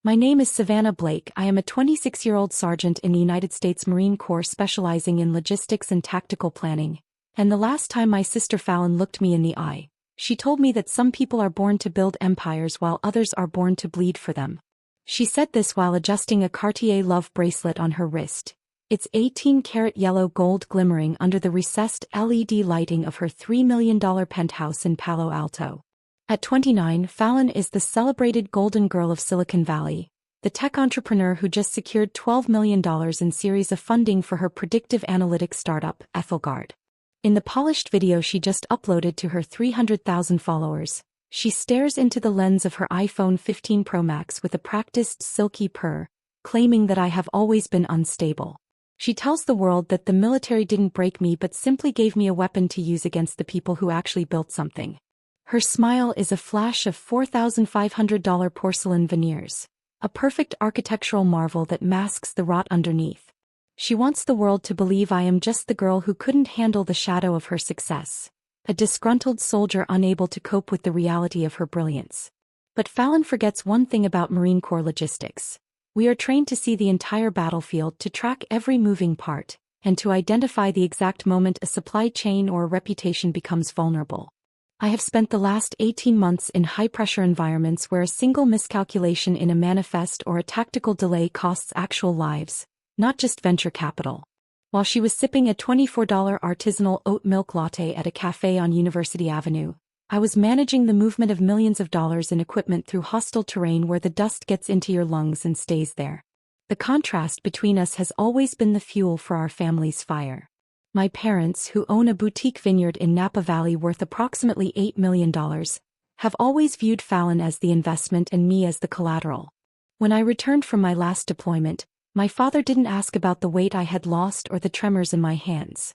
My name is Savannah Blake. I am a 26-year-old sergeant in the United States Marine Corps specializing in logistics and tactical planning. And the last time my sister Fallon looked me in the eye, she told me that some people are born to build empires while others are born to bleed for them. She said this while adjusting a Cartier love bracelet on her wrist, its 18-karat yellow gold glimmering under the recessed LED lighting of her $3 million penthouse in Palo Alto. At 29, Fallon is the celebrated golden girl of Silicon Valley, the tech entrepreneur who just secured $12 million in series of funding for her predictive analytics startup, Ethelgard. In the polished video she just uploaded to her 300,000 followers, she stares into the lens of her iPhone 15 Pro Max with a practiced silky purr, claiming that I have always been unstable. She tells the world that the military didn't break me but simply gave me a weapon to use against the people who actually built something. Her smile is a flash of $4,500 porcelain veneers, a perfect architectural marvel that masks the rot underneath. She wants the world to believe I am just the girl who couldn't handle the shadow of her success, a disgruntled soldier unable to cope with the reality of her brilliance. But Fallon forgets one thing about Marine Corps logistics. We are trained to see the entire battlefield, to track every moving part, and to identify the exact moment a supply chain or a reputation becomes vulnerable. I have spent the last 18 months in high-pressure environments where a single miscalculation in a manifest or a tactical delay costs actual lives, not just venture capital. While she was sipping a $24 artisanal oat milk latte at a cafe on University Avenue, I was managing the movement of millions of dollars in equipment through hostile terrain where the dust gets into your lungs and stays there. The contrast between us has always been the fuel for our family's fire. My parents, who own a boutique vineyard in Napa Valley worth approximately $8 million, have always viewed Fallon as the investment and me as the collateral. When I returned from my last deployment, my father didn't ask about the weight I had lost or the tremors in my hands.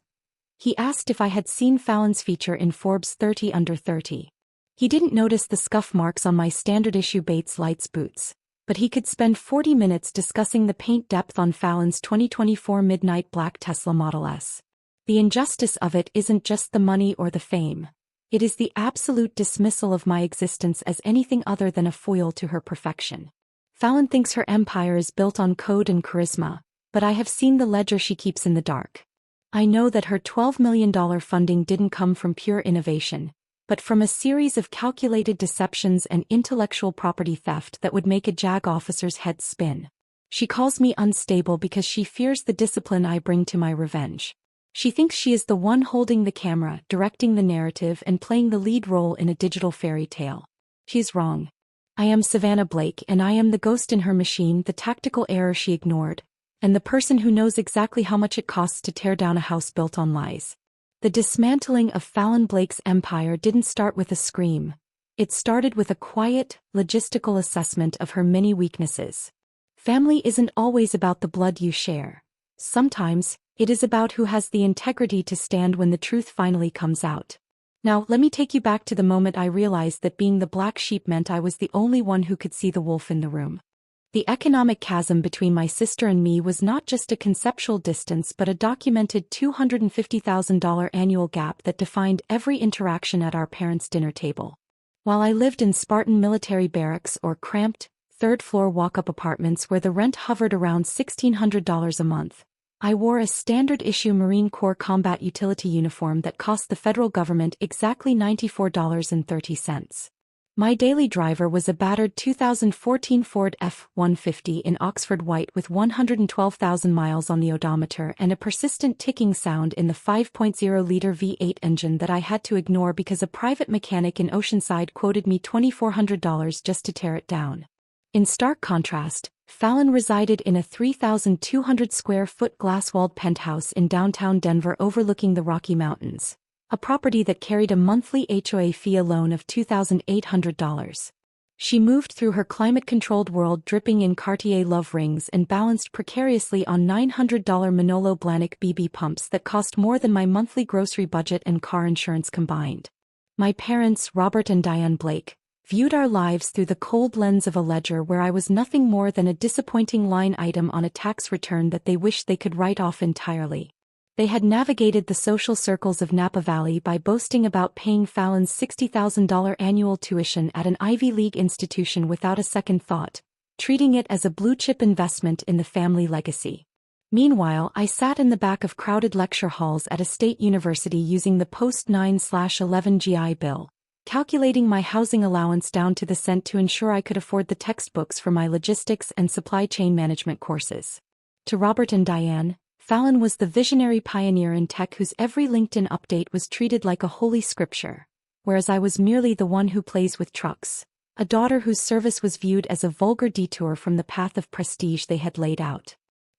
He asked if I had seen Fallon's feature in Forbes 30 Under 30. He didn't notice the scuff marks on my standard-issue Bates Lights boots, but he could spend 40 minutes discussing the paint depth on Fallon's 2024 Midnight Black Tesla Model S. The injustice of it isn't just the money or the fame. It is the absolute dismissal of my existence as anything other than a foil to her perfection. Fallon thinks her empire is built on code and charisma, but I have seen the ledger she keeps in the dark. I know that her $12 million funding didn't come from pure innovation, but from a series of calculated deceptions and intellectual property theft that would make a JAG officer's head spin. She calls me unstable because she fears the discipline I bring to my revenge. She thinks she is the one holding the camera, directing the narrative and playing the lead role in a digital fairy tale. She's wrong. I am Savannah Blake and I am the ghost in her machine, the tactical error she ignored, and the person who knows exactly how much it costs to tear down a house built on lies. The dismantling of Fallon Blake's empire didn't start with a scream. It started with a quiet, logistical assessment of her many weaknesses. Family isn't always about the blood you share. Sometimes, it is about who has the integrity to stand when the truth finally comes out. Now, let me take you back to the moment I realized that being the black sheep meant I was the only one who could see the wolf in the room. The economic chasm between my sister and me was not just a conceptual distance but a documented $250,000 annual gap that defined every interaction at our parents' dinner table. While I lived in Spartan military barracks or cramped, third-floor walk-up apartments where the rent hovered around $1,600 a month, I wore a standard-issue Marine Corps combat utility uniform that cost the federal government exactly $94.30. My daily driver was a battered 2014 Ford F-150 in Oxford white with 112,000 miles on the odometer and a persistent ticking sound in the 5.0-liter V8 engine that I had to ignore because a private mechanic in Oceanside quoted me $2,400 just to tear it down. In stark contrast, Fallon resided in a 3,200-square-foot glass-walled penthouse in downtown Denver overlooking the Rocky Mountains, a property that carried a monthly HOA fee alone of $2,800. She moved through her climate-controlled world dripping in Cartier love rings and balanced precariously on $900 Manolo Blahnik BB pumps that cost more than my monthly grocery budget and car insurance combined. My parents, Robert and Diane Blake, viewed our lives through the cold lens of a ledger where I was nothing more than a disappointing line item on a tax return that they wished they could write off entirely. They had navigated the social circles of Napa Valley by boasting about paying Fallon's $60,000 annual tuition at an Ivy League institution without a second thought, treating it as a blue-chip investment in the family legacy. Meanwhile, I sat in the back of crowded lecture halls at a state university using the post-9/11 GI Bill, calculating my housing allowance down to the cent to ensure I could afford the textbooks for my logistics and supply chain management courses. To Robert and Diane, Fallon was the visionary pioneer in tech whose every LinkedIn update was treated like a holy scripture, whereas I was merely the one who plays with trucks, a daughter whose service was viewed as a vulgar detour from the path of prestige they had laid out.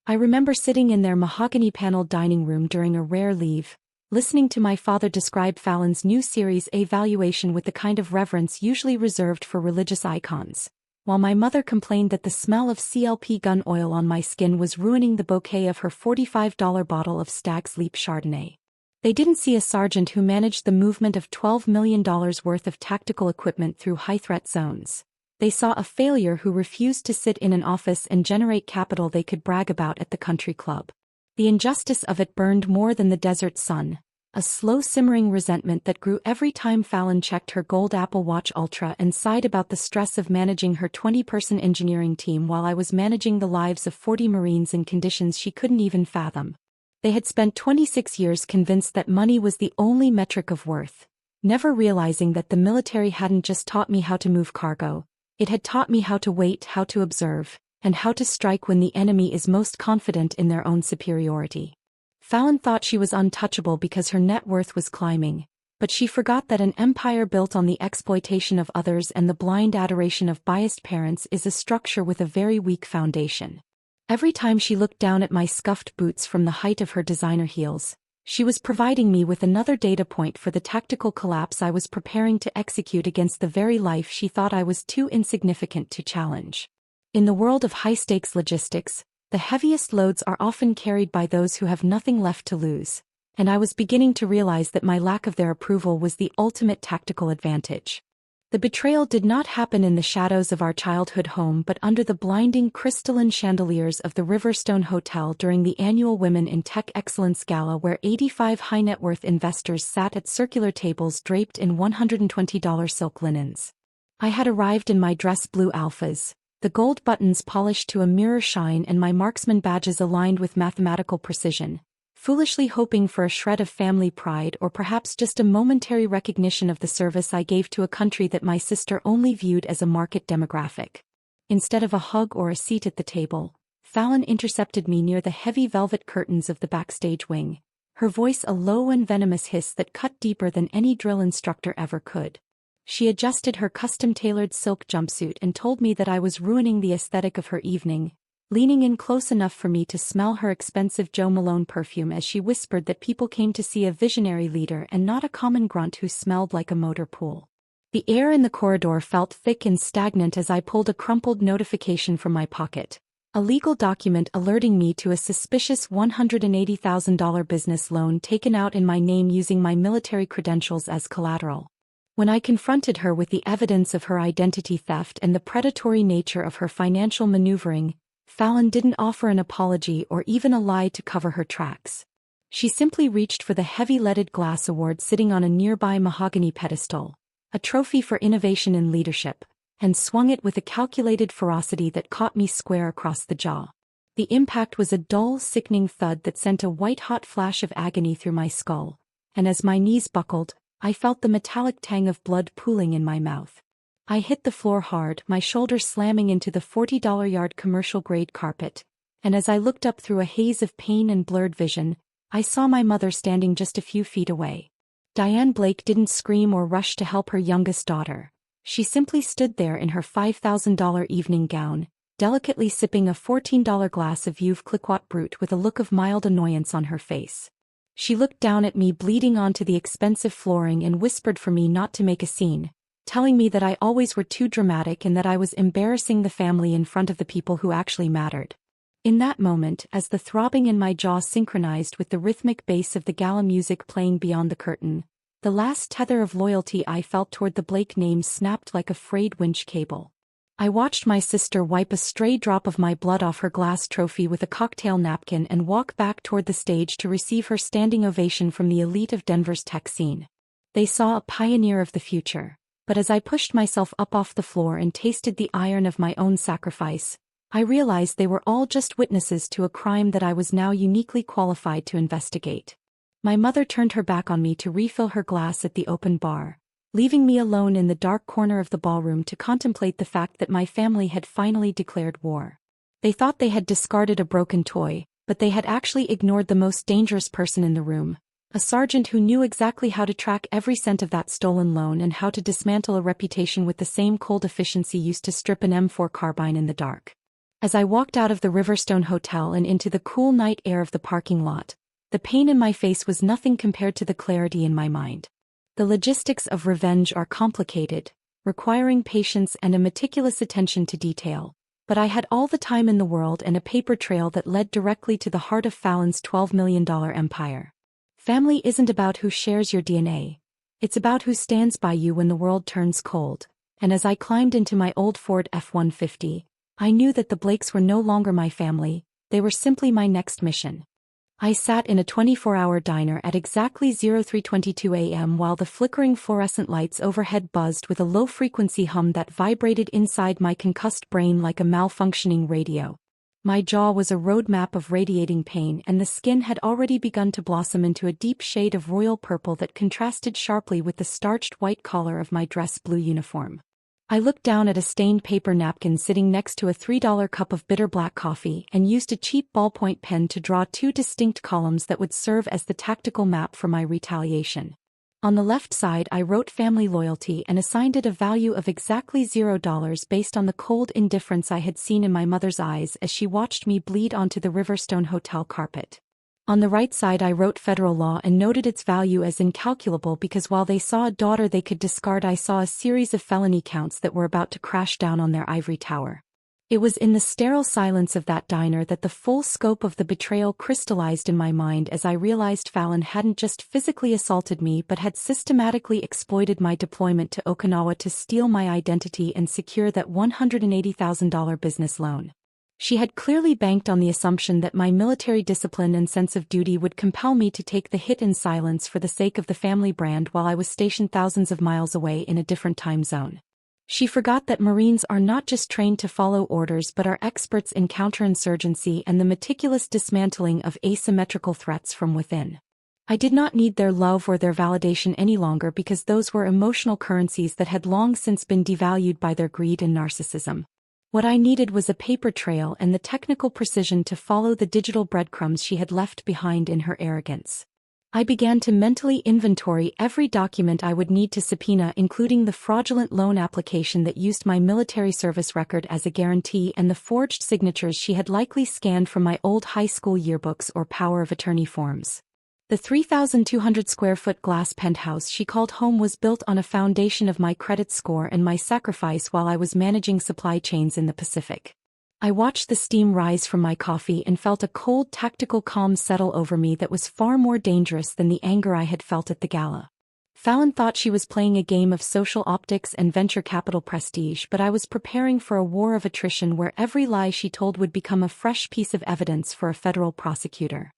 I remember sitting in their mahogany-paneled dining room during a rare leave, listening to my father describe Fallon's new Series A valuation with the kind of reverence usually reserved for religious icons, while my mother complained that the smell of CLP gun oil on my skin was ruining the bouquet of her $45 bottle of Stag's Leap Chardonnay. They didn't see a sergeant who managed the movement of $12 million worth of tactical equipment through high-threat zones. They saw a failure who refused to sit in an office and generate capital they could brag about at the country club. The injustice of it burned more than the desert sun, a slow simmering resentment that grew every time Fallon checked her gold Apple Watch Ultra and sighed about the stress of managing her 20-person engineering team while I was managing the lives of 40 Marines in conditions she couldn't even fathom. They had spent 26 years convinced that money was the only metric of worth, never realizing that the military hadn't just taught me how to move cargo. It had taught me how to wait, how to observe, and how to strike when the enemy is most confident in their own superiority. Fallon thought she was untouchable because her net worth was climbing, but she forgot that an empire built on the exploitation of others and the blind adoration of biased parents is a structure with a very weak foundation. Every time she looked down at my scuffed boots from the height of her designer heels, she was providing me with another data point for the tactical collapse I was preparing to execute against the very life she thought I was too insignificant to challenge. In the world of high-stakes logistics, the heaviest loads are often carried by those who have nothing left to lose, and I was beginning to realize that my lack of their approval was the ultimate tactical advantage. The betrayal did not happen in the shadows of our childhood home but under the blinding crystalline chandeliers of the Riverstone Hotel during the annual Women in Tech Excellence Gala, where 85 high-net-worth investors sat at circular tables draped in $120 silk linens. I had arrived in my dress blue alphas, the gold buttons polished to a mirror shine and my marksman badges aligned with mathematical precision, foolishly hoping for a shred of family pride or perhaps just a momentary recognition of the service I gave to a country that my sister only viewed as a market demographic. Instead of a hug or a seat at the table, Fallon intercepted me near the heavy velvet curtains of the backstage wing, her voice a low and venomous hiss that cut deeper than any drill instructor ever could. She adjusted her custom-tailored silk jumpsuit and told me that I was ruining the aesthetic of her evening, leaning in close enough for me to smell her expensive Jo Malone perfume as she whispered that people came to see a visionary leader and not a common grunt who smelled like a motor pool. The air in the corridor felt thick and stagnant as I pulled a crumpled notification from my pocket, a legal document alerting me to a suspicious $180,000 business loan taken out in my name using my military credentials as collateral. When I confronted her with the evidence of her identity theft and the predatory nature of her financial maneuvering, Fallon didn't offer an apology or even a lie to cover her tracks. She simply reached for the heavy leaded glass award sitting on a nearby mahogany pedestal, a trophy for innovation in leadership, and swung it with a calculated ferocity that caught me square across the jaw. The impact was a dull, sickening thud that sent a white-hot flash of agony through my skull, and as my knees buckled, I felt the metallic tang of blood pooling in my mouth. I hit the floor hard, my shoulder slamming into the $40 commercial-grade carpet, and as I looked up through a haze of pain and blurred vision, I saw my mother standing just a few feet away. Diane Blake didn't scream or rush to help her youngest daughter. She simply stood there in her $5,000 evening gown, delicately sipping a $14 glass of Veuve Clicquot Brut with a look of mild annoyance on her face. She looked down at me bleeding onto the expensive flooring and whispered for me not to make a scene, telling me that I always were too dramatic and that I was embarrassing the family in front of the people who actually mattered. In that moment, as the throbbing in my jaw synchronized with the rhythmic bass of the gala music playing beyond the curtain, the last tether of loyalty I felt toward the Blake name snapped like a frayed winch cable. I watched my sister wipe a stray drop of my blood off her glass trophy with a cocktail napkin and walk back toward the stage to receive her standing ovation from the elite of Denver's tech scene. They saw a pioneer of the future, But as I pushed myself up off the floor and tasted the iron of my own sacrifice, I realized they were all just witnesses to a crime that I was now uniquely qualified to investigate. My mother turned her back on me to refill her glass at the open bar, leaving me alone in the dark corner of the ballroom to contemplate the fact that my family had finally declared war. They thought they had discarded a broken toy, but they had actually ignored the most dangerous person in the room, a sergeant who knew exactly how to track every cent of that stolen loan and how to dismantle a reputation with the same cold efficiency used to strip an M4 carbine in the dark. As I walked out of the Riverstone Hotel and into the cool night air of the parking lot, the pain in my face was nothing compared to the clarity in my mind. The logistics of revenge are complicated, requiring patience and a meticulous attention to detail, but I had all the time in the world and a paper trail that led directly to the heart of Fallon's $12 million empire. Family isn't about who shares your DNA. It's about who stands by you when the world turns cold. And as I climbed into my old Ford F-150, I knew that the Blakes were no longer my family, they were simply my next mission. I sat in a 24-hour diner at exactly 03:22 a.m. while the flickering fluorescent lights overhead buzzed with a low-frequency hum that vibrated inside my concussed brain like a malfunctioning radio. My jaw was a roadmap of radiating pain, and the skin had already begun to blossom into a deep shade of royal purple that contrasted sharply with the starched white collar of my dress blue uniform. I looked down at a stained paper napkin sitting next to a $3 cup of bitter black coffee and used a cheap ballpoint pen to draw two distinct columns that would serve as the tactical map for my retaliation. On the left side I wrote family loyalty and assigned it a value of exactly $0 based on the cold indifference I had seen in my mother's eyes as she watched me bleed onto the Riverstone Hotel carpet. On the right side I wrote federal law and noted its value as incalculable because while they saw a daughter they could discard, I saw a series of felony counts that were about to crash down on their ivory tower. It was in the sterile silence of that diner that the full scope of the betrayal crystallized in my mind as I realized Fallon hadn't just physically assaulted me but had systematically exploited my deployment to Okinawa to steal my identity and secure that $180,000 business loan. She had clearly banked on the assumption that my military discipline and sense of duty would compel me to take the hit in silence for the sake of the family brand while I was stationed thousands of miles away in a different time zone. She forgot that Marines are not just trained to follow orders but are experts in counterinsurgency and the meticulous dismantling of asymmetrical threats from within. I did not need their love or their validation any longer because those were emotional currencies that had long since been devalued by their greed and narcissism. What I needed was a paper trail and the technical precision to follow the digital breadcrumbs she had left behind in her arrogance. I began to mentally inventory every document I would need to subpoena, including the fraudulent loan application that used my military service record as a guarantee and the forged signatures she had likely scanned from my old high school yearbooks or power of attorney forms. The 3,200-square-foot glass penthouse she called home was built on a foundation of my credit score and my sacrifice while I was managing supply chains in the Pacific. I watched the steam rise from my coffee and felt a cold tactical calm settle over me that was far more dangerous than the anger I had felt at the gala. Fallon thought she was playing a game of social optics and venture capital prestige, but I was preparing for a war of attrition where every lie she told would become a fresh piece of evidence for a federal prosecutor.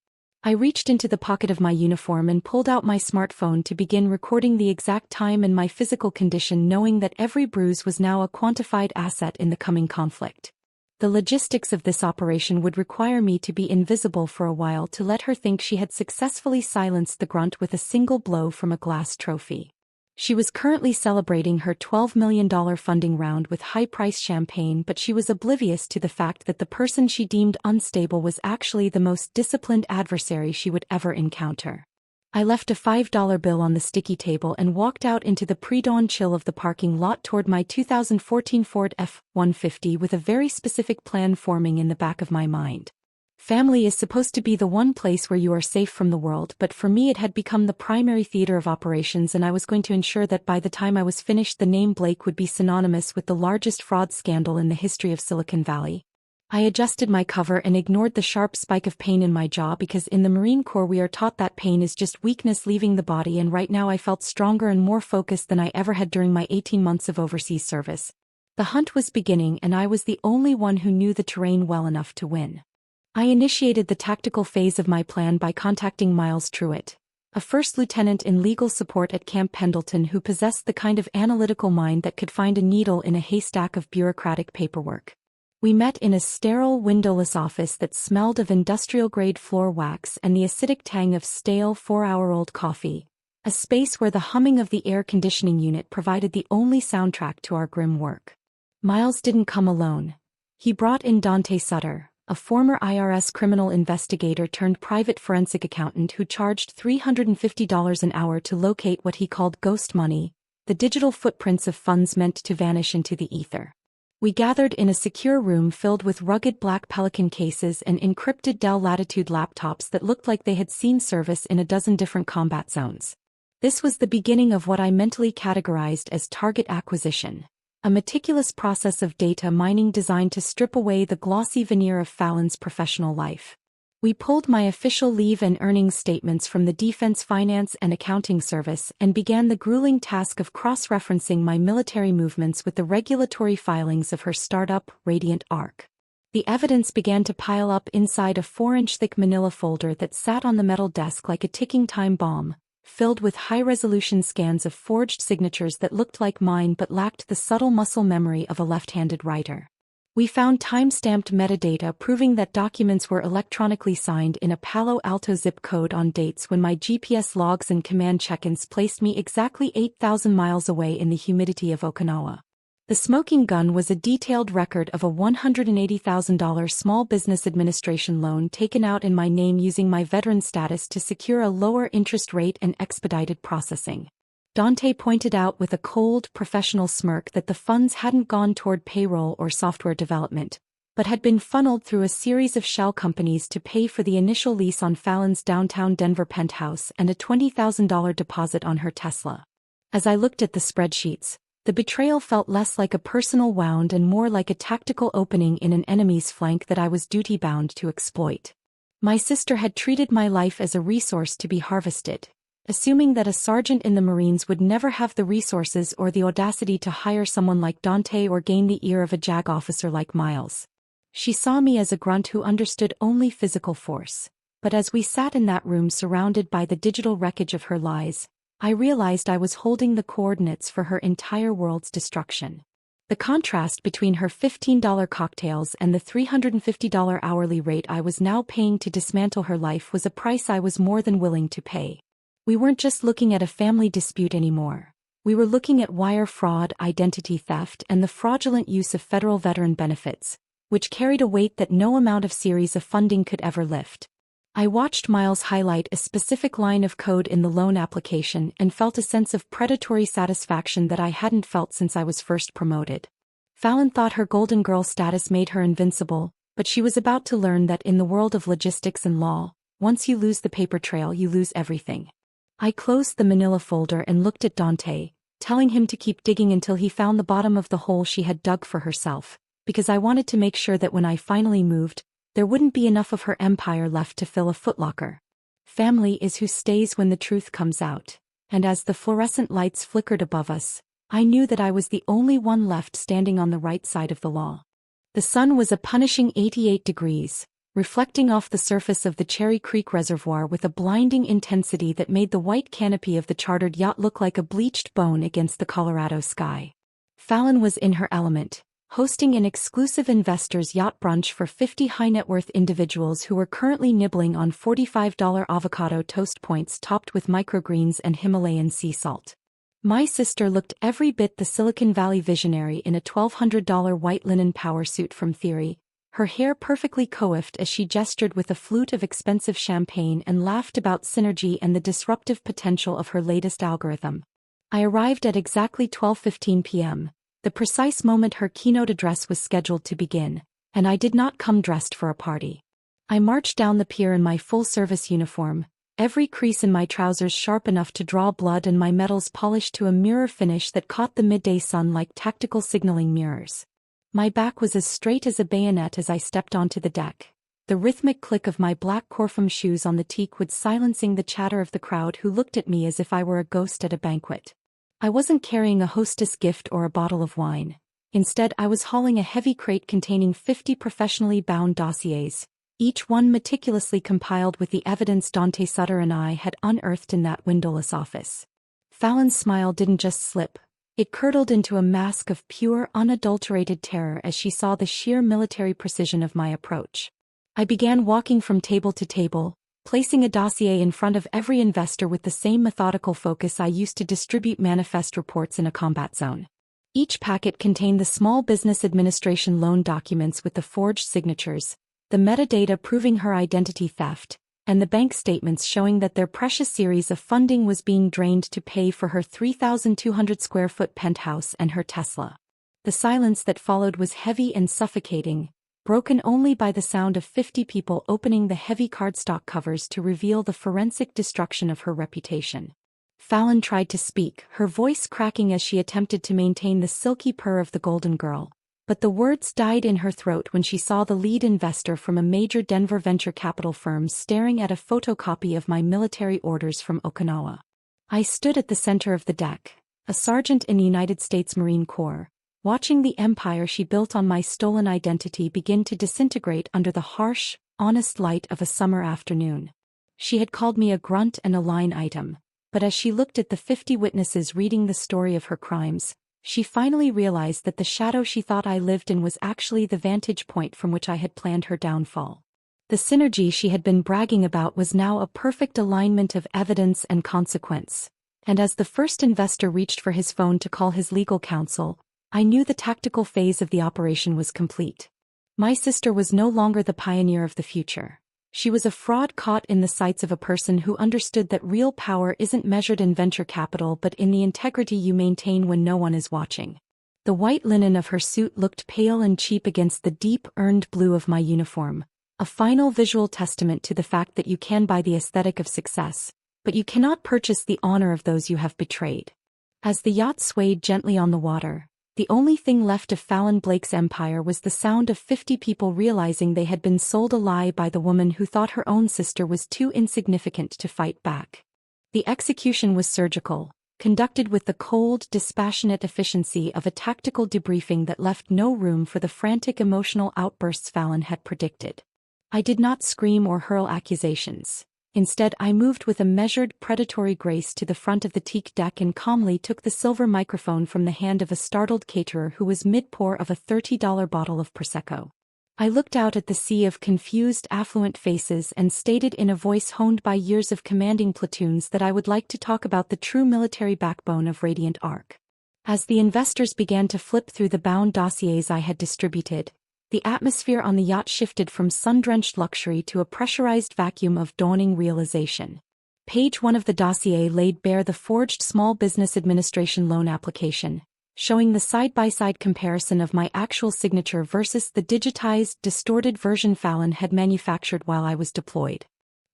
I reached into the pocket of my uniform and pulled out my smartphone to begin recording the exact time and my physical condition, knowing that every bruise was now a quantified asset in the coming conflict. The logistics of this operation would require me to be invisible for a while to let her think she had successfully silenced the grunt with a single blow from a glass trophy. She was currently celebrating her $12 million funding round with high-priced champagne, but she was oblivious to the fact that the person she deemed unstable was actually the most disciplined adversary she would ever encounter. I left a $5 bill on the sticky table and walked out into the pre-dawn chill of the parking lot toward my 2014 Ford F-150 with a very specific plan forming in the back of my mind. Family is supposed to be the one place where you are safe from the world, but for me it had become the primary theater of operations, and I was going to ensure that by the time I was finished the name Blake would be synonymous with the largest fraud scandal in the history of Silicon Valley. I adjusted my cover and ignored the sharp spike of pain in my jaw because in the Marine Corps we are taught that pain is just weakness leaving the body, and right now I felt stronger and more focused than I ever had during my 18 months of overseas service. The hunt was beginning and I was the only one who knew the terrain well enough to win. I initiated the tactical phase of my plan by contacting Miles Truitt, a first lieutenant in legal support at Camp Pendleton who possessed the kind of analytical mind that could find a needle in a haystack of bureaucratic paperwork. We met in a sterile, windowless office that smelled of industrial-grade floor wax and the acidic tang of stale 4-hour-old coffee, a space where the humming of the air conditioning unit provided the only soundtrack to our grim work. Miles didn't come alone. He brought in Dante Sutter, a former IRS criminal investigator turned private forensic accountant who charged $350 an hour to locate what he called ghost money, the digital footprints of funds meant to vanish into the ether. We gathered in a secure room filled with rugged black Pelican cases and encrypted Dell Latitude laptops that looked like they had seen service in a dozen different combat zones. This was the beginning of what I mentally categorized as target acquisition, a meticulous process of data mining designed to strip away the glossy veneer of Fallon's professional life. We pulled my official leave and earnings statements from the Defense Finance and Accounting Service and began the grueling task of cross-referencing my military movements with the regulatory filings of her startup, Radiant Arc. The evidence began to pile up inside a 4-inch thick manila folder that sat on the metal desk like a ticking time bomb, filled with high-resolution scans of forged signatures that looked like mine but lacked the subtle muscle memory of a left-handed writer. We found time-stamped metadata proving that documents were electronically signed in a Palo Alto zip code on dates when my GPS logs and command check-ins placed me exactly 8,000 miles away in the humidity of Okinawa. The smoking gun was a detailed record of a $180,000 Small Business Administration loan taken out in my name using my veteran status to secure a lower interest rate and expedited processing. Dante pointed out with a cold, professional smirk that the funds hadn't gone toward payroll or software development, but had been funneled through a series of shell companies to pay for the initial lease on Fallon's downtown Denver penthouse and a $20,000 deposit on her Tesla. As I looked at the spreadsheets, the betrayal felt less like a personal wound and more like a tactical opening in an enemy's flank that I was duty-bound to exploit. My sister had treated my life as a resource to be harvested, assuming that a sergeant in the Marines would never have the resources or the audacity to hire someone like Dante or gain the ear of a JAG officer like Miles. She saw me as a grunt who understood only physical force, but as we sat in that room surrounded by the digital wreckage of her lies, I realized I was holding the coordinates for her entire world's destruction. The contrast between her $15 cocktails and the $350 hourly rate I was now paying to dismantle her life was a price I was more than willing to pay. We weren't just looking at a family dispute anymore. We were looking at wire fraud, identity theft, and the fraudulent use of federal veteran benefits, which carried a weight that no amount of series of funding could ever lift. I watched Miles highlight a specific line of code in the loan application and felt a sense of predatory satisfaction that I hadn't felt since I was first promoted. Fallon thought her Golden Girl status made her invincible, but she was about to learn that in the world of logistics and law, once you lose the paper trail, you lose everything. I closed the manila folder and looked at Dante, telling him to keep digging until he found the bottom of the hole she had dug for herself, because I wanted to make sure that when I finally moved, there wouldn't be enough of her empire left to fill a footlocker. Family is who stays when the truth comes out, and as the fluorescent lights flickered above us, I knew that I was the only one left standing on the right side of the law. The sun was a punishing 88 degrees, reflecting off the surface of the Cherry Creek Reservoir with a blinding intensity that made the white canopy of the chartered yacht look like a bleached bone against the Colorado sky. Fallon was in her element, hosting an exclusive investors' yacht brunch for 50 high-net-worth individuals who were currently nibbling on $45 avocado toast points topped with microgreens and Himalayan sea salt. My sister looked every bit the Silicon Valley visionary in a $1,200 white linen power suit from Theory, her hair perfectly coiffed as she gestured with a flute of expensive champagne and laughed about synergy and the disruptive potential of her latest algorithm. I arrived at exactly 12:15 p.m., the precise moment her keynote address was scheduled to begin, and I did not come dressed for a party. I marched down the pier in my full-service uniform, every crease in my trousers sharp enough to draw blood and my metals polished to a mirror finish that caught the midday sun like tactical signaling mirrors. My back was as straight as a bayonet as I stepped onto the deck, the rhythmic click of my black Corfam shoes on the teakwood silencing the chatter of the crowd who looked at me as if I were a ghost at a banquet. I wasn't carrying a hostess gift or a bottle of wine. Instead, I was hauling a heavy crate containing 50 professionally bound dossiers, each one meticulously compiled with the evidence Dante Sutter and I had unearthed in that windowless office. Fallon's smile didn't just slip. It curdled into a mask of pure, unadulterated terror as she saw the sheer military precision of my approach. I began walking from table to table, placing a dossier in front of every investor with the same methodical focus I used to distribute manifest reports in a combat zone. Each packet contained the Small Business Administration loan documents with the forged signatures, the metadata proving her identity theft, and the bank statements showing that their precious series of funding was being drained to pay for her 3,200 square foot penthouse and her Tesla. The silence that followed was heavy and suffocating, broken only by the sound of 50 people opening the heavy cardstock covers to reveal the forensic destruction of her reputation. Fallon tried to speak, her voice cracking as she attempted to maintain the silky purr of the Golden Girl, but the words died in her throat when she saw the lead investor from a major Denver venture capital firm staring at a photocopy of my military orders from Okinawa. I stood at the center of the deck, a sergeant in the United States Marine Corps, watching the empire she built on my stolen identity begin to disintegrate under the harsh, honest light of a summer afternoon. She had called me a grunt and a line item, but as she looked at the 50 witnesses reading the story of her crimes, she finally realized that the shadow she thought I lived in was actually the vantage point from which I had planned her downfall. The synergy she had been bragging about was now a perfect alignment of evidence and consequence, and as the first investor reached for his phone to call his legal counsel, I knew the tactical phase of the operation was complete. My sister was no longer the pioneer of the future. She was a fraud caught in the sights of a person who understood that real power isn't measured in venture capital but in the integrity you maintain when no one is watching. The white linen of her suit looked pale and cheap against the deep, earned blue of my uniform, a final visual testament to the fact that you can buy the aesthetic of success, but you cannot purchase the honor of those you have betrayed. As the yacht swayed gently on the water, the only thing left of Fallon Blake's empire was the sound of 50 people realizing they had been sold a lie by the woman who thought her own sister was too insignificant to fight back. The execution was surgical, conducted with the cold, dispassionate efficiency of a tactical debriefing that left no room for the frantic emotional outbursts Fallon had predicted. I did not scream or hurl accusations. Instead, I moved with a measured, predatory grace to the front of the teak deck and calmly took the silver microphone from the hand of a startled caterer who was mid-pour of a $30 bottle of Prosecco. I looked out at the sea of confused, affluent faces and stated in a voice honed by years of commanding platoons that I would like to talk about the true military backbone of Radiant Arc. As the investors began to flip through the bound dossiers I had distributed, the atmosphere on the yacht shifted from sun-drenched luxury to a pressurized vacuum of dawning realization. Page 1 of the dossier laid bare the forged Small Business Administration loan application, showing the side-by-side comparison of my actual signature versus the digitized, distorted version Fallon had manufactured while I was deployed.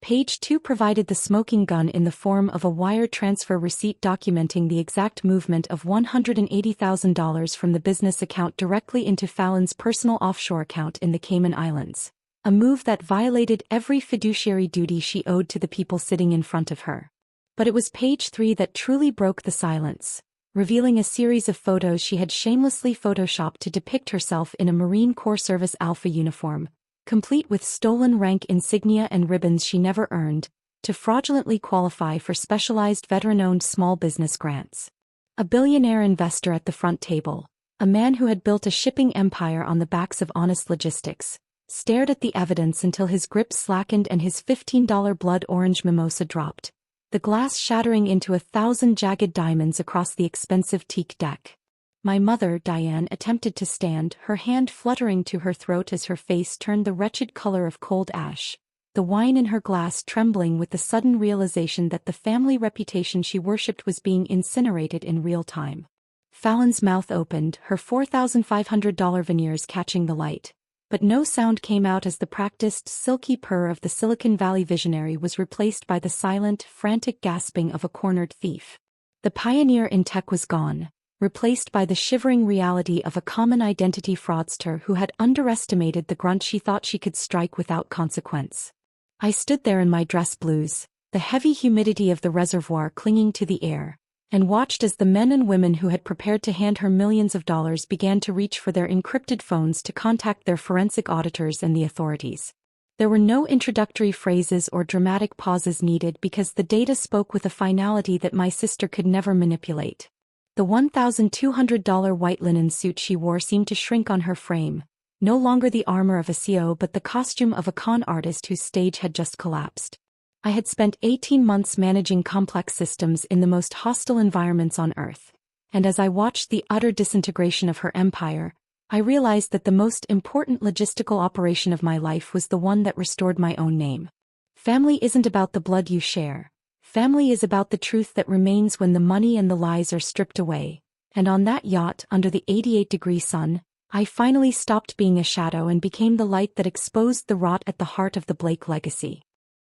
Page 2 provided the smoking gun in the form of a wire transfer receipt documenting the exact movement of $180,000 from the business account directly into Fallon's personal offshore account in the Cayman Islands, a move that violated every fiduciary duty she owed to the people sitting in front of her. But it was page 3 that truly broke the silence, revealing a series of photos she had shamelessly photoshopped to depict herself in a Marine Corps Service Alpha uniform, complete with stolen rank insignia and ribbons she never earned, to fraudulently qualify for specialized veteran-owned small business grants. A billionaire investor at the front table, a man who had built a shipping empire on the backs of honest logistics, stared at the evidence until his grip slackened and his $15 blood orange mimosa dropped, the glass shattering into 1,000 jagged diamonds across the expensive teak deck. My mother, Diane, attempted to stand, her hand fluttering to her throat as her face turned the wretched color of cold ash, the wine in her glass trembling with the sudden realization that the family reputation she worshipped was being incinerated in real time. Fallon's mouth opened, her $4,500 veneers catching the light, but no sound came out as the practiced, silky purr of the Silicon Valley visionary was replaced by the silent, frantic gasping of a cornered thief. The pioneer in tech was gone, replaced by the shivering reality of a common identity fraudster who had underestimated the grunt she thought she could strike without consequence. I stood there in my dress blues, the heavy humidity of the reservoir clinging to the air, and watched as the men and women who had prepared to hand her millions of dollars began to reach for their encrypted phones to contact their forensic auditors and the authorities. There were no introductory phrases or dramatic pauses needed because the data spoke with a finality that my sister could never manipulate. The $1,200 white linen suit she wore seemed to shrink on her frame, no longer the armor of a CEO but the costume of a con artist whose stage had just collapsed. I had spent 18 months managing complex systems in the most hostile environments on Earth, and as I watched the utter disintegration of her empire, I realized that the most important logistical operation of my life was the one that restored my own name. Family isn't about the blood you share. Family is about the truth that remains when the money and the lies are stripped away, and on that yacht under the 88-degree sun, I finally stopped being a shadow and became the light that exposed the rot at the heart of the Blake legacy.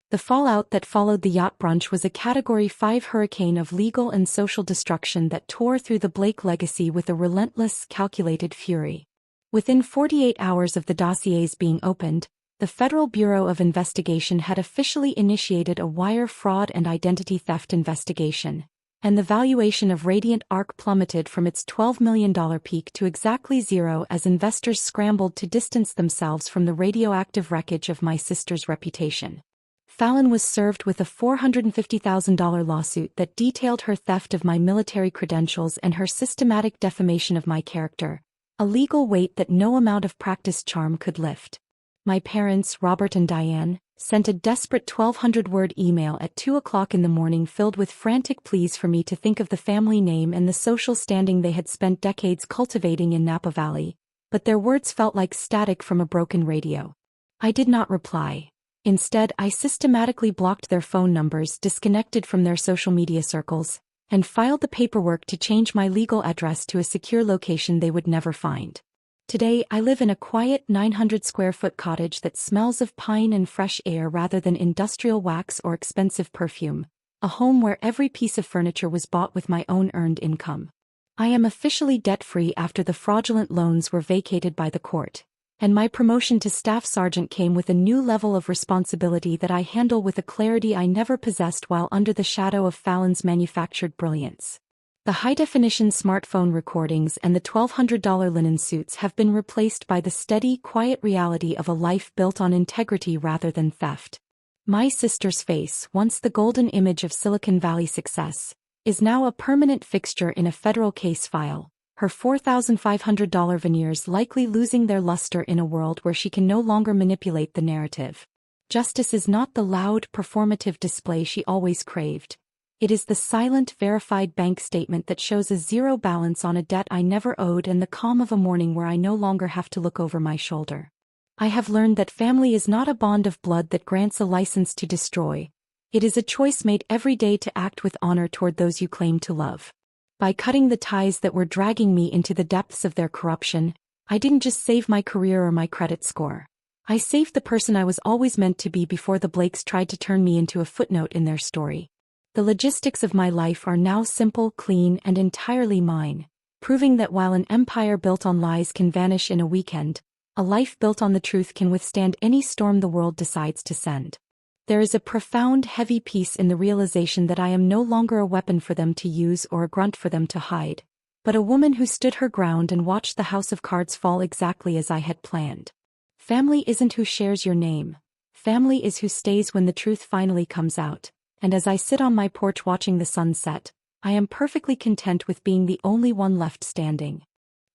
The fallout that followed the yacht brunch was a Category 5 hurricane of legal and social destruction that tore through the Blake legacy with a relentless, calculated fury. Within 48 hours of the dossiers being opened, the Federal Bureau of Investigation had officially initiated a wire fraud and identity theft investigation, and the valuation of Radiant Arc plummeted from its $12 million peak to exactly zero as investors scrambled to distance themselves from the radioactive wreckage of my sister's reputation. Fallon was served with a $450,000 lawsuit that detailed her theft of my military credentials and her systematic defamation of my character, a legal weight that no amount of practiced charm could lift. My parents, Robert and Diane, sent a desperate 1,200-word email at 2 o'clock in the morning filled with frantic pleas for me to think of the family name and the social standing they had spent decades cultivating in Napa Valley, but their words felt like static from a broken radio. I did not reply. Instead, I systematically blocked their phone numbers, disconnected from their social media circles, and filed the paperwork to change my legal address to a secure location they would never find. Today, I live in a quiet 900-square-foot cottage that smells of pine and fresh air rather than industrial wax or expensive perfume, a home where every piece of furniture was bought with my own earned income. I am officially debt-free after the fraudulent loans were vacated by the court, and my promotion to staff sergeant came with a new level of responsibility that I handle with a clarity I never possessed while under the shadow of Fallon's manufactured brilliance. The high-definition smartphone recordings and the $1,200 linen suits have been replaced by the steady, quiet reality of a life built on integrity rather than theft. My sister's face, once the golden image of Silicon Valley success, is now a permanent fixture in a federal case file, her $4,500 veneers likely losing their luster in a world where she can no longer manipulate the narrative. Justice is not the loud, performative display she always craved. It is the silent, verified bank statement that shows a zero balance on a debt I never owed and the calm of a morning where I no longer have to look over my shoulder. I have learned that family is not a bond of blood that grants a license to destroy. It is a choice made every day to act with honor toward those you claim to love. By cutting the ties that were dragging me into the depths of their corruption, I didn't just save my career or my credit score. I saved the person I was always meant to be before the Blakes tried to turn me into a footnote in their story. The logistics of my life are now simple, clean, and entirely mine, proving that while an empire built on lies can vanish in a weekend, a life built on the truth can withstand any storm the world decides to send. There is a profound, heavy peace in the realization that I am no longer a weapon for them to use or a grunt for them to hide, but a woman who stood her ground and watched the house of cards fall exactly as I had planned. Family isn't who shares your name. Family is who stays when the truth finally comes out. And as I sit on my porch watching the sun set, I am perfectly content with being the only one left standing.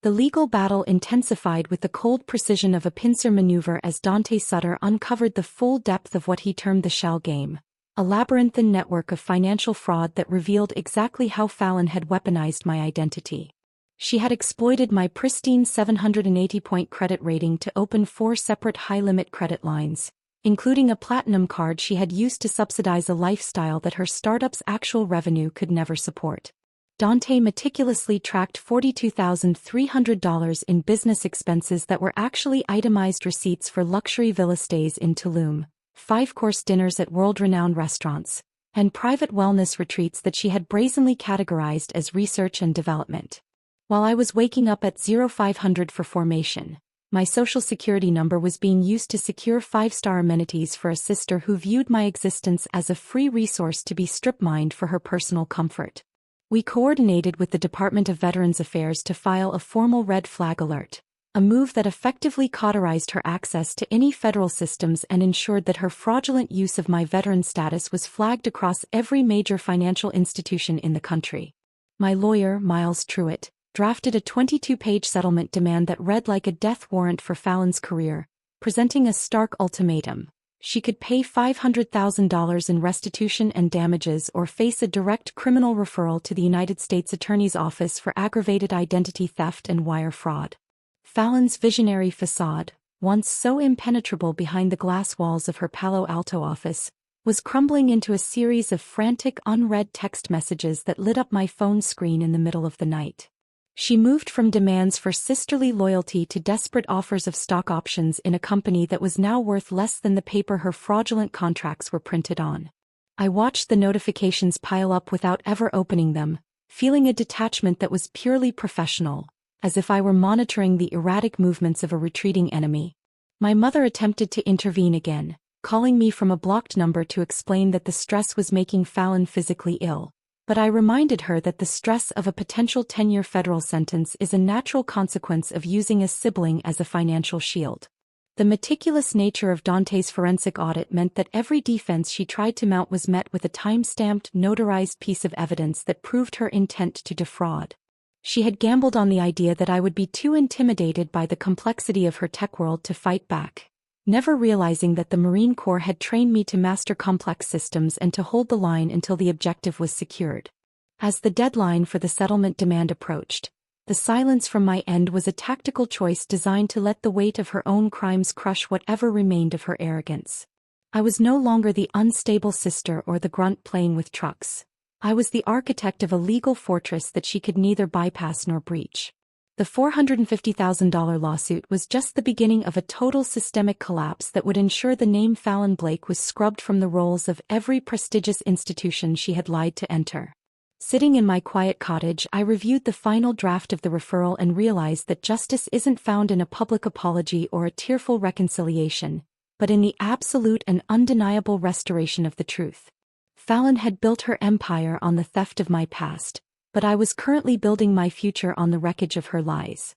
The legal battle intensified with the cold precision of a pincer maneuver as Dante Sutter uncovered the full depth of what he termed the shell game, a labyrinthine network of financial fraud that revealed exactly how Fallon had weaponized my identity. She had exploited my pristine 780-point credit rating to open 4 separate high-limit credit lines, including a platinum card she had used to subsidize a lifestyle that her startup's actual revenue could never support. Dante meticulously tracked $42,300 in business expenses that were actually itemized receipts for luxury villa stays in Tulum, 5-course dinners at world-renowned restaurants, and private wellness retreats that she had brazenly categorized as research and development. While I was waking up at 0500 for formation, my social security number was being used to secure 5-star amenities for a sister who viewed my existence as a free resource to be strip-mined for her personal comfort. We coordinated with the Department of Veterans Affairs to file a formal red flag alert, a move that effectively cauterized her access to any federal systems and ensured that her fraudulent use of my veteran status was flagged across every major financial institution in the country. My lawyer, Miles Truitt, drafted a 22-page settlement demand that read like a death warrant for Fallon's career, presenting a stark ultimatum. She could pay $500,000 in restitution and damages or face a direct criminal referral to the United States Attorney's Office for aggravated identity theft and wire fraud. Fallon's visionary facade, once so impenetrable behind the glass walls of her Palo Alto office, was crumbling into a series of frantic unread text messages that lit up my phone screen in the middle of the night. She moved from demands for sisterly loyalty to desperate offers of stock options in a company that was now worth less than the paper her fraudulent contracts were printed on. I watched the notifications pile up without ever opening them, feeling a detachment that was purely professional, as if I were monitoring the erratic movements of a retreating enemy. My mother attempted to intervene again, calling me from a blocked number to explain that the stress was making Fallon physically ill. But I reminded her that the stress of a potential 10-year federal sentence is a natural consequence of using a sibling as a financial shield. The meticulous nature of Dante's forensic audit meant that every defense she tried to mount was met with a time-stamped, notarized piece of evidence that proved her intent to defraud. She had gambled on the idea that I would be too intimidated by the complexity of her tech world to fight back, never realizing that the Marine Corps had trained me to master complex systems and to hold the line until the objective was secured. As the deadline for the settlement demand approached, the silence from my end was a tactical choice designed to let the weight of her own crimes crush whatever remained of her arrogance. I was no longer the unstable sister or the grunt playing with trucks. I was the architect of a legal fortress that she could neither bypass nor breach. The $450,000 lawsuit was just the beginning of a total systemic collapse that would ensure the name Fallon Blake was scrubbed from the rolls of every prestigious institution she had lied to enter. Sitting in my quiet cottage, I reviewed the final draft of the referral and realized that justice isn't found in a public apology or a tearful reconciliation, but in the absolute and undeniable restoration of the truth. Fallon had built her empire on the theft of my past, but I was currently building my future on the wreckage of her lies.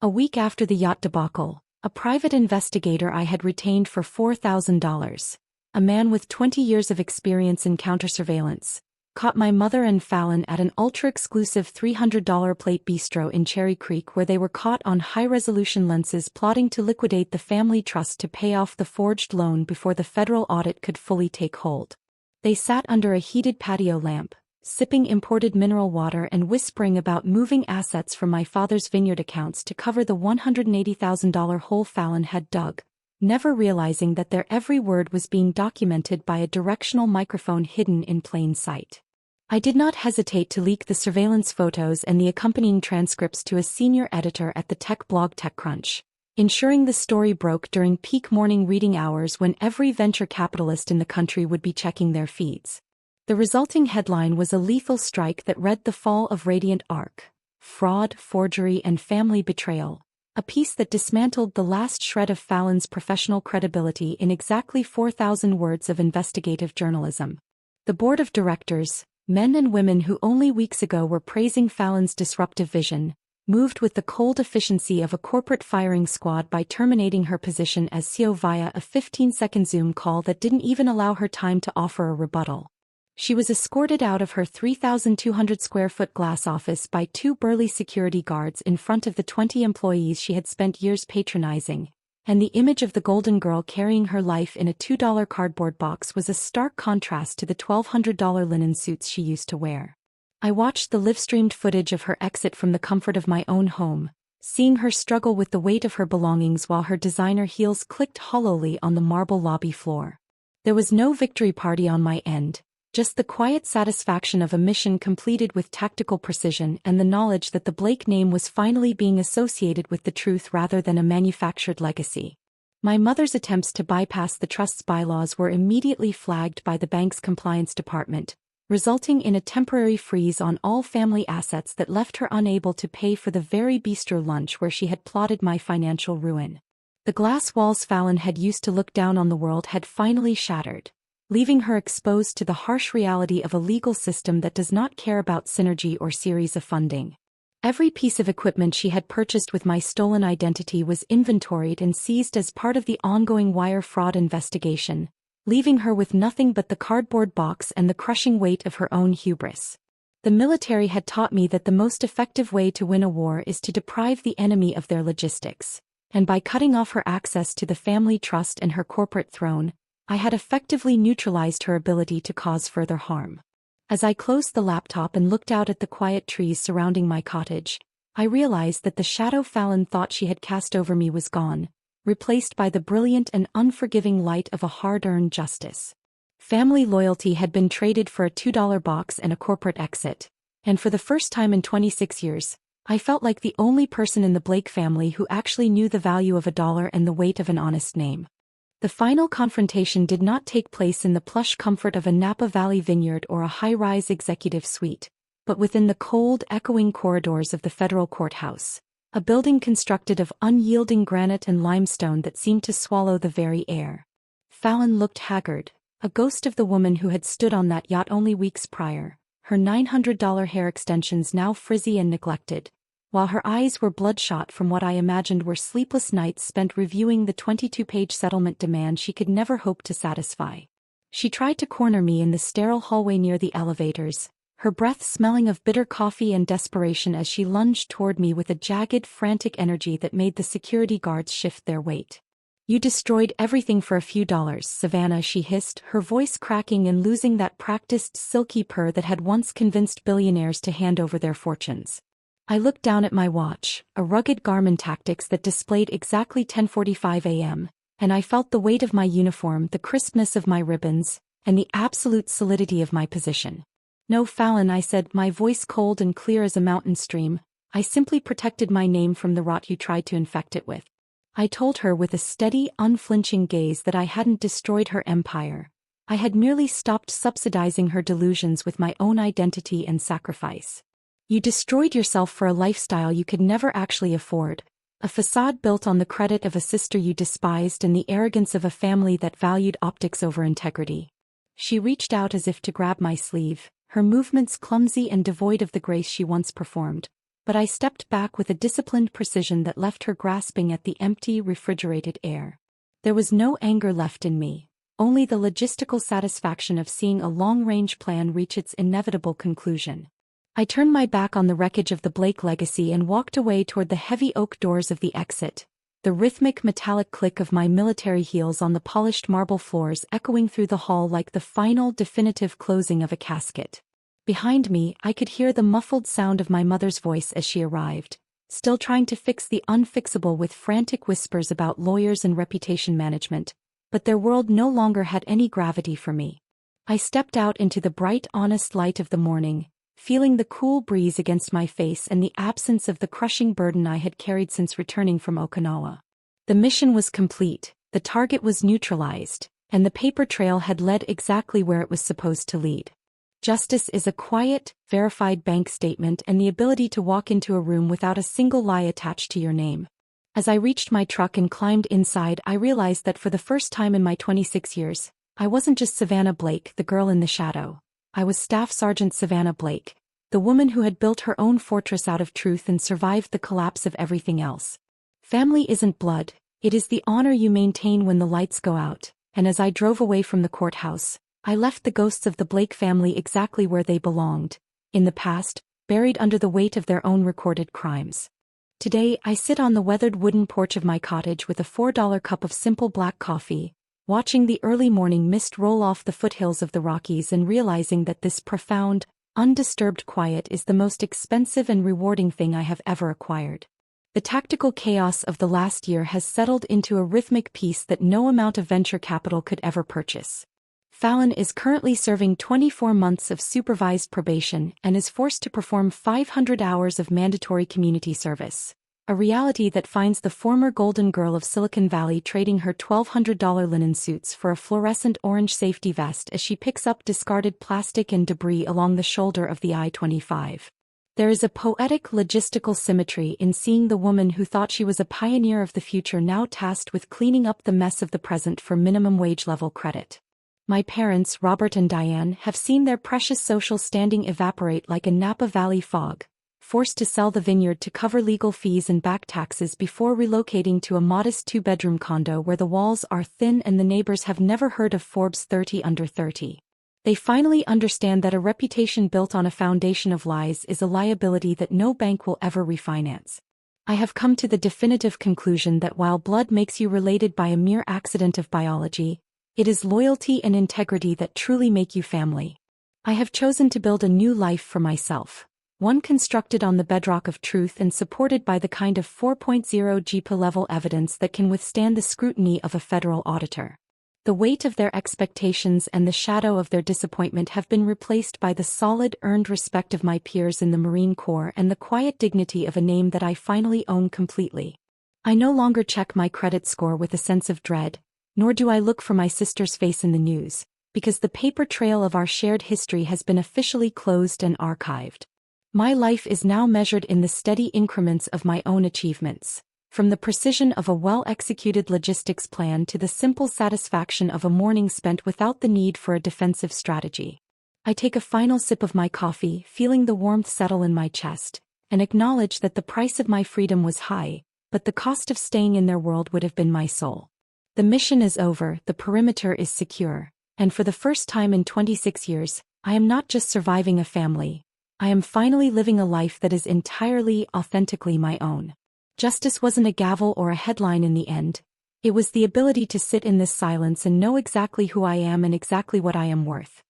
A week after the yacht debacle, a private investigator I had retained for $4,000, a man with 20 years of experience in counter-surveillance, caught my mother and Fallon at an ultra-exclusive $300 plate bistro in Cherry Creek where they were caught on high-resolution lenses plotting to liquidate the family trust to pay off the forged loan before the federal audit could fully take hold. They sat under a heated patio lamp, sipping imported mineral water and whispering about moving assets from my father's vineyard accounts to cover the $180,000 hole Fallon had dug, never realizing that their every word was being documented by a directional microphone hidden in plain sight. I did not hesitate to leak the surveillance photos and the accompanying transcripts to a senior editor at the tech blog TechCrunch, ensuring the story broke during peak morning reading hours when every venture capitalist in the country would be checking their feeds. The resulting headline was a lethal strike that read The Fall of Radiant Arc, Fraud, Forgery and Family Betrayal, a piece that dismantled the last shred of Fallon's professional credibility in exactly 4,000 words of investigative journalism. The board of directors, men and women who only weeks ago were praising Fallon's disruptive vision, moved with the cold efficiency of a corporate firing squad by terminating her position as CEO via a 15-second Zoom call that didn't even allow her time to offer a rebuttal. She was escorted out of her 3,200-square-foot glass office by two burly security guards in front of the 20 employees she had spent years patronizing, and the image of the Golden Girl carrying her life in a $2 cardboard box was a stark contrast to the $1,200 linen suits she used to wear. I watched the live-streamed footage of her exit from the comfort of my own home, seeing her struggle with the weight of her belongings while her designer heels clicked hollowly on the marble lobby floor. There was no victory party on my end, just the quiet satisfaction of a mission completed with tactical precision and the knowledge that the Blake name was finally being associated with the truth rather than a manufactured legacy. My mother's attempts to bypass the trust's bylaws were immediately flagged by the bank's compliance department, resulting in a temporary freeze on all family assets that left her unable to pay for the very bistro lunch where she had plotted my financial ruin. The glass walls Fallon had used to look down on the world had finally shattered, leaving her exposed to the harsh reality of a legal system that does not care about synergy or series of funding. Every piece of equipment she had purchased with my stolen identity was inventoried and seized as part of the ongoing wire fraud investigation, leaving her with nothing but the cardboard box and the crushing weight of her own hubris. The military had taught me that the most effective way to win a war is to deprive the enemy of their logistics, and by cutting off her access to the family trust and her corporate throne, I had effectively neutralized her ability to cause further harm. As I closed the laptop and looked out at the quiet trees surrounding my cottage, I realized that the shadow Fallon thought she had cast over me was gone, replaced by the brilliant and unforgiving light of a hard-earned justice. Family loyalty had been traded for a $2 box and a corporate exit, and for the first time in 26 years, I felt like the only person in the Blake family who actually knew the value of a dollar and the weight of an honest name. The final confrontation did not take place in the plush comfort of a Napa Valley vineyard or a high-rise executive suite, but within the cold, echoing corridors of the federal courthouse, a building constructed of unyielding granite and limestone that seemed to swallow the very air. Fallon looked haggard, a ghost of the woman who had stood on that yacht only weeks prior, her $900 hair extensions now frizzy and neglected, while her eyes were bloodshot from what I imagined were sleepless nights spent reviewing the 22-page settlement demand she could never hope to satisfy. She tried to corner me in the sterile hallway near the elevators, her breath smelling of bitter coffee and desperation as she lunged toward me with a jagged, frantic energy that made the security guards shift their weight. "You destroyed everything for a few dollars, Savannah," she hissed, her voice cracking and losing that practiced, silky purr that had once convinced billionaires to hand over their fortunes. I looked down at my watch, a rugged Garmin Tactics that displayed exactly 10:45 a.m., and I felt the weight of my uniform, the crispness of my ribbons, and the absolute solidity of my position. "No, Fallon," I said, my voice cold and clear as a mountain stream, "I simply protected my name from the rot you tried to infect it with." I told her with a steady, unflinching gaze that I hadn't destroyed her empire. I had merely stopped subsidizing her delusions with my own identity and sacrifice. "You destroyed yourself for a lifestyle you could never actually afford, a facade built on the credit of a sister you despised and the arrogance of a family that valued optics over integrity." She reached out as if to grab my sleeve, her movements clumsy and devoid of the grace she once performed, but I stepped back with a disciplined precision that left her grasping at the empty, refrigerated air. There was no anger left in me, only the logistical satisfaction of seeing a long-range plan reach its inevitable conclusion. I turned my back on the wreckage of the Blake legacy and walked away toward the heavy oak doors of the exit, the rhythmic metallic click of my military heels on the polished marble floors echoing through the hall like the final, definitive closing of a casket. Behind me, I could hear the muffled sound of my mother's voice as she arrived, still trying to fix the unfixable with frantic whispers about lawyers and reputation management, but their world no longer had any gravity for me. I stepped out into the bright, honest light of the morning, feeling the cool breeze against my face and the absence of the crushing burden I had carried since returning from Okinawa. The mission was complete, the target was neutralized, and the paper trail had led exactly where it was supposed to lead. Justice is a quiet, verified bank statement and the ability to walk into a room without a single lie attached to your name. As I reached my truck and climbed inside, I realized that for the first time in my 26 years, I wasn't just Savannah Blake, the girl in the shadow. I was Staff Sergeant Savannah Blake, the woman who had built her own fortress out of truth and survived the collapse of everything else. Family isn't blood, it is the honor you maintain when the lights go out, and as I drove away from the courthouse, I left the ghosts of the Blake family exactly where they belonged, in the past, buried under the weight of their own recorded crimes. Today, I sit on the weathered wooden porch of my cottage with a $4 cup of simple black coffee, watching the early morning mist roll off the foothills of the Rockies and realizing that this profound, undisturbed quiet is the most expensive and rewarding thing I have ever acquired. The tactical chaos of the last year has settled into a rhythmic peace that no amount of venture capital could ever purchase. Fallon is currently serving 24 months of supervised probation and is forced to perform 500 hours of mandatory community service, a reality that finds the former golden girl of Silicon Valley trading her $1,200 linen suits for a fluorescent orange safety vest as she picks up discarded plastic and debris along the shoulder of the I-25. There is a poetic logistical symmetry in seeing the woman who thought she was a pioneer of the future now tasked with cleaning up the mess of the present for minimum wage level credit. My parents, Robert and Diane, have seen their precious social standing evaporate like a Napa Valley fog, forced to sell the vineyard to cover legal fees and back taxes before relocating to a modest 2-bedroom condo where the walls are thin and the neighbors have never heard of Forbes 30 under 30. They finally understand that a reputation built on a foundation of lies is a liability that no bank will ever refinance. I have come to the definitive conclusion that while blood makes you related by a mere accident of biology, it is loyalty and integrity that truly make you family. I have chosen to build a new life for myself, one constructed on the bedrock of truth and supported by the kind of 4.0 GPA-level evidence that can withstand the scrutiny of a federal auditor. The weight of their expectations and the shadow of their disappointment have been replaced by the solid earned respect of my peers in the Marine Corps and the quiet dignity of a name that I finally own completely. I no longer check my credit score with a sense of dread, nor do I look for my sister's face in the news, because the paper trail of our shared history has been officially closed and archived. My life is now measured in the steady increments of my own achievements. From the precision of a well-executed logistics plan to the simple satisfaction of a morning spent without the need for a defensive strategy. I take a final sip of my coffee, feeling the warmth settle in my chest, and acknowledge that the price of my freedom was high, but the cost of staying in their world would have been my soul. The mission is over, the perimeter is secure, and for the first time in 26 years, I am not just surviving a family. I am finally living a life that is entirely, authentically my own. Justice wasn't a gavel or a headline in the end. It was the ability to sit in this silence and know exactly who I am and exactly what I am worth.